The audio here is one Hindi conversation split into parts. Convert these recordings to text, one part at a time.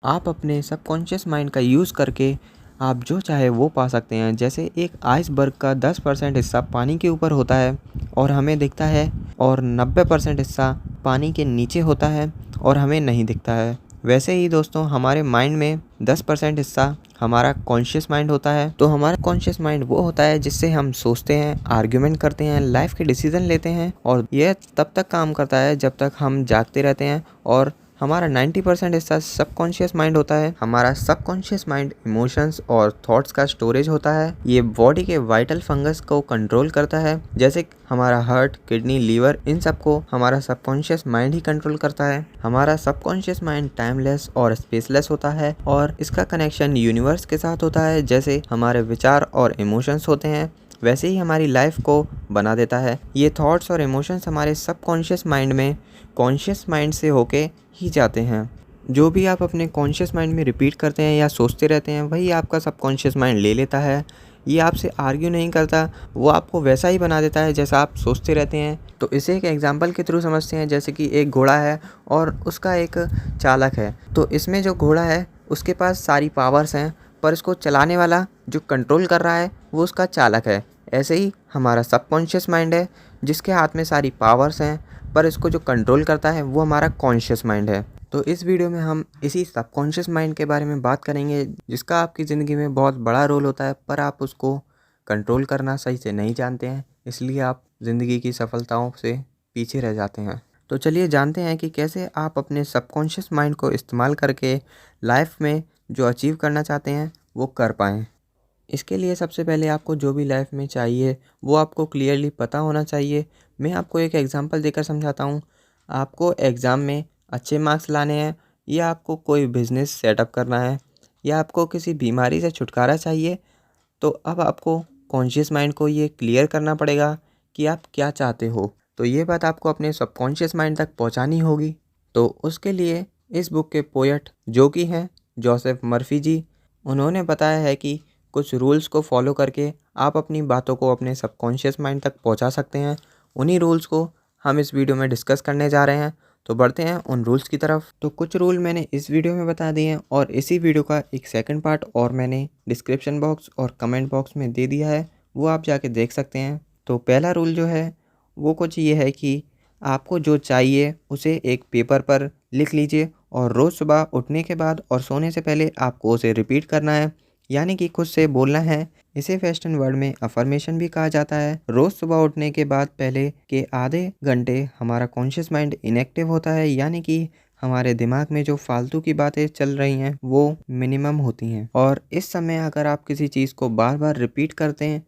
आप अपने सबकॉन्शियस माइंड का यूज़ करके आप जो चाहे वो पा सकते हैं। जैसे एक आइसबर्ग का 10% हिस्सा पानी के ऊपर होता है और हमें दिखता है, और 90% हिस्सा पानी के नीचे होता है और हमें नहीं दिखता है। वैसे ही दोस्तों, हमारे माइंड में 10% हिस्सा हमारा कॉन्शियस माइंड होता है। तो हमारा कॉन्शियस माइंड वो होता है जिससे हम सोचते हैं, आर्ग्यूमेंट करते हैं, लाइफ के डिसीजन लेते हैं, और यह तब तक काम करता है जब तक हम जागते रहते हैं। और हमारा 90% हिस्सा सबकॉन्शियस माइंड होता है। हमारा सबकॉन्शियस माइंड इमोशंस और थॉट्स का स्टोरेज होता है। ये बॉडी के वाइटल फंगस को कंट्रोल करता है, जैसे हमारा हार्ट, किडनी, लीवर, इन सब को हमारा सबकॉन्शियस माइंड ही कंट्रोल करता है। हमारा सबकॉन्शियस माइंड टाइमलेस और स्पेसलेस होता है और इसका कनेक्शन यूनिवर्स के साथ होता है। जैसे हमारे विचार और इमोशंस होते हैं, वैसे ही हमारी लाइफ को बना देता है। ये थॉट्स और इमोशंस हमारे सबकॉन्शियस माइंड में कॉन्शियस माइंड से होके ही जाते हैं। जो भी आप अपने कॉन्शियस माइंड में रिपीट करते हैं या सोचते रहते हैं, वही आपका सबकॉन्शियस माइंड ले लेता है। ये आपसे आर्ग्यू नहीं करता, वो आपको वैसा ही बना देता है जैसा आप सोचते रहते हैं। तो इसे एक एग्जांपल के थ्रू समझते हैं। जैसे कि एक घोड़ा है और उसका एक चालक है। तो इसमें जो घोड़ा है उसके पास सारी पावर्स हैं, पर इसको चलाने वाला, जो कंट्रोल कर रहा है, वो उसका चालक है। ऐसे ही हमारा सबकॉन्शियस माइंड है जिसके हाथ में सारी पावर्स हैं, पर इसको जो कंट्रोल करता है वो हमारा कॉन्शियस माइंड है। तो इस वीडियो में हम इसी सबकॉन्शियस माइंड के बारे में बात करेंगे, जिसका आपकी ज़िंदगी में बहुत बड़ा रोल होता है, पर आप उसको कंट्रोल करना सही से नहीं जानते हैं, इसलिए आप ज़िंदगी की सफलताओं से पीछे रह जाते हैं। तो चलिए जानते हैं कि कैसे आप अपने सबकॉन्शियस माइंड को इस्तेमाल करके लाइफ में जो अचीव करना चाहते हैं वो कर पाएँ। इसके लिए सबसे पहले आपको जो भी लाइफ में चाहिए वो आपको क्लियरली पता होना चाहिए। मैं आपको एक एग्जांपल देकर समझाता हूँ। आपको एग्ज़ाम में अच्छे मार्क्स लाने हैं, या आपको कोई बिज़नेस सेटअप करना है, या आपको किसी बीमारी से छुटकारा चाहिए, तो अब आपको कॉन्शियस माइंड को ये क्लियर करना पड़ेगा कि आप क्या चाहते हो। तो ये बात आपको अपने सबकॉन्शियस माइंड तक पहुँचानी होगी। तो उसके लिए इस बुक के पोएट जो कि हैं जोसेफ मर्फी जी, उन्होंने बताया है कि कुछ रूल्स को फॉलो करके आप अपनी बातों को अपने सबकॉन्शियस माइंड तक पहुंचा सकते हैं। उन्हीं रूल्स को हम इस वीडियो में डिस्कस करने जा रहे हैं। तो बढ़ते हैं उन रूल्स की तरफ। तो कुछ रूल मैंने इस वीडियो में बता दिए हैं, और इसी वीडियो का एक सेकंड पार्ट और मैंने डिस्क्रिप्शन बॉक्स और कमेंट बॉक्स में दे दिया है, वो आप जाके देख सकते हैं। तो पहला रूल जो है वो कुछ ये है कि आपको जो चाहिए उसे एक पेपर पर लिख लीजिए, और रोज़ सुबह उठने के बाद और सोने से पहले आपको उसे रिपीट करना है, यानी कि खुद से बोलना है। इसे वेस्टर्न वर्ड में अफर्मेशन भी कहा जाता है। रोज़ सुबह उठने के बाद पहले के आधे घंटे हमारा कॉन्शियस माइंड इनएक्टिव होता है, यानी कि हमारे दिमाग में जो फालतू की बातें चल रही हैं वो मिनिमम होती हैं। और इस समय अगर आप किसी चीज़ को बार बार रिपीट करते हैं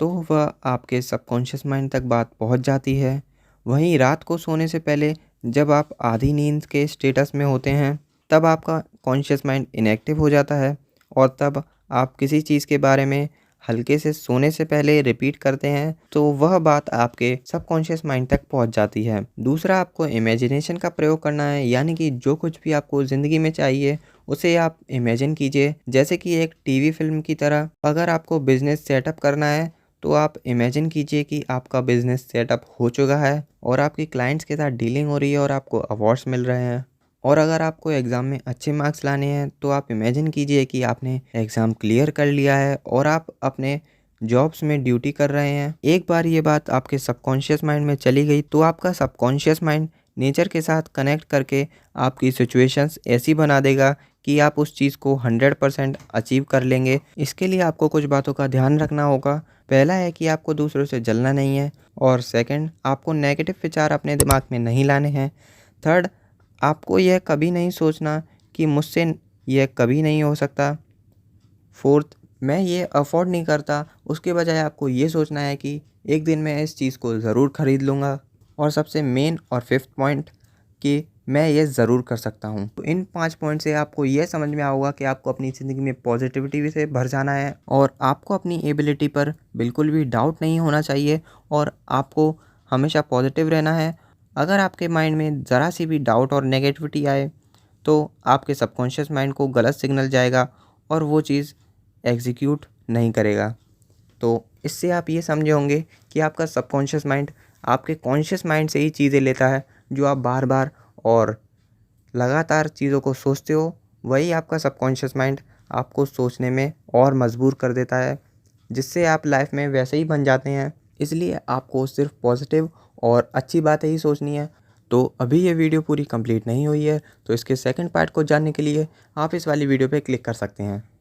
तो वह आपके सबकॉन्शियस माइंड तक बात पहुंच जाती है। वहीं रात को सोने से पहले जब आप आधी नींद के स्टेटस में होते हैं, तब आपका कॉन्शियस माइंड इनएक्टिव हो जाता है, और तब आप किसी चीज़ के बारे में हल्के से सोने से पहले रिपीट करते हैं तो वह बात आपके सबकॉन्शियस माइंड तक पहुंच जाती है। दूसरा, आपको इमेजिनेशन का प्रयोग करना है, यानी कि जो कुछ भी आपको ज़िंदगी में चाहिए उसे आप इमेजिन कीजिए, जैसे कि एक टीवी फिल्म की तरह। अगर आपको बिजनेस सेटअप करना है तो आप इमेजिन कीजिए कि आपका बिजनेस सेटअप हो चुका है और आपकी क्लाइंट्स के साथ डीलिंग हो रही है और आपको अवार्ड्स मिल रहे हैं। और अगर आपको एग्ज़ाम में अच्छे मार्क्स लाने हैं तो आप इमेजिन कीजिए कि आपने एग्ज़ाम क्लियर कर लिया है और आप अपने जॉब्स में ड्यूटी कर रहे हैं। एक बार ये बात आपके सबकॉन्शियस माइंड में चली गई तो आपका सबकॉन्शियस माइंड नेचर के साथ कनेक्ट करके आपकी सिचुएशंस ऐसी बना देगा कि आप उस चीज़ को 100% अचीव कर लेंगे। इसके लिए आपको कुछ बातों का ध्यान रखना होगा। पहला है कि आपको दूसरों से जलना नहीं है, और सेकंड, आपको नेगेटिव विचार अपने दिमाग में नहीं लाने हैं। थर्ड, आपको यह कभी नहीं सोचना कि मुझसे यह कभी नहीं हो सकता। फोर्थ, मैं ये अफोर्ड नहीं करता, उसके बजाय आपको ये सोचना है कि एक दिन मैं इस चीज़ को ज़रूर ख़रीद लूँगा। और सबसे मेन और फिफ्थ पॉइंट कि मैं ये ज़रूर कर सकता हूँ। तो इन 5 पॉइंट से आपको ये समझ में आएगा कि आपको अपनी ज़िंदगी में पॉजिटिविटी से भर जाना है, और आपको अपनी एबिलिटी पर बिल्कुल भी डाउट नहीं होना चाहिए, और आपको हमेशा पॉजिटिव रहना है। अगर आपके माइंड में ज़रा सी भी डाउट और नेगेटिविटी आए तो आपके सबकॉन्शियस माइंड को गलत सिग्नल जाएगा और वो चीज़ एग्जीक्यूट नहीं करेगा। तो इससे आप ये समझे होंगे कि आपका सबकॉन्शियस माइंड आपके कॉन्शियस माइंड से ही चीज़ें लेता है, जो आप बार बार और लगातार चीज़ों को सोचते हो वही आपका सबकॉन्शियस माइंड आपको सोचने में और मजबूर कर देता है, जिससे आप लाइफ में वैसे ही बन जाते हैं। इसलिए आपको सिर्फ पॉजिटिव और अच्छी बातें ही सोचनी है। तो अभी ये वीडियो पूरी कंप्लीट नहीं हुई है, तो इसके सेकंड पार्ट को जानने के लिए आप इस वाली वीडियो पे क्लिक कर सकते हैं।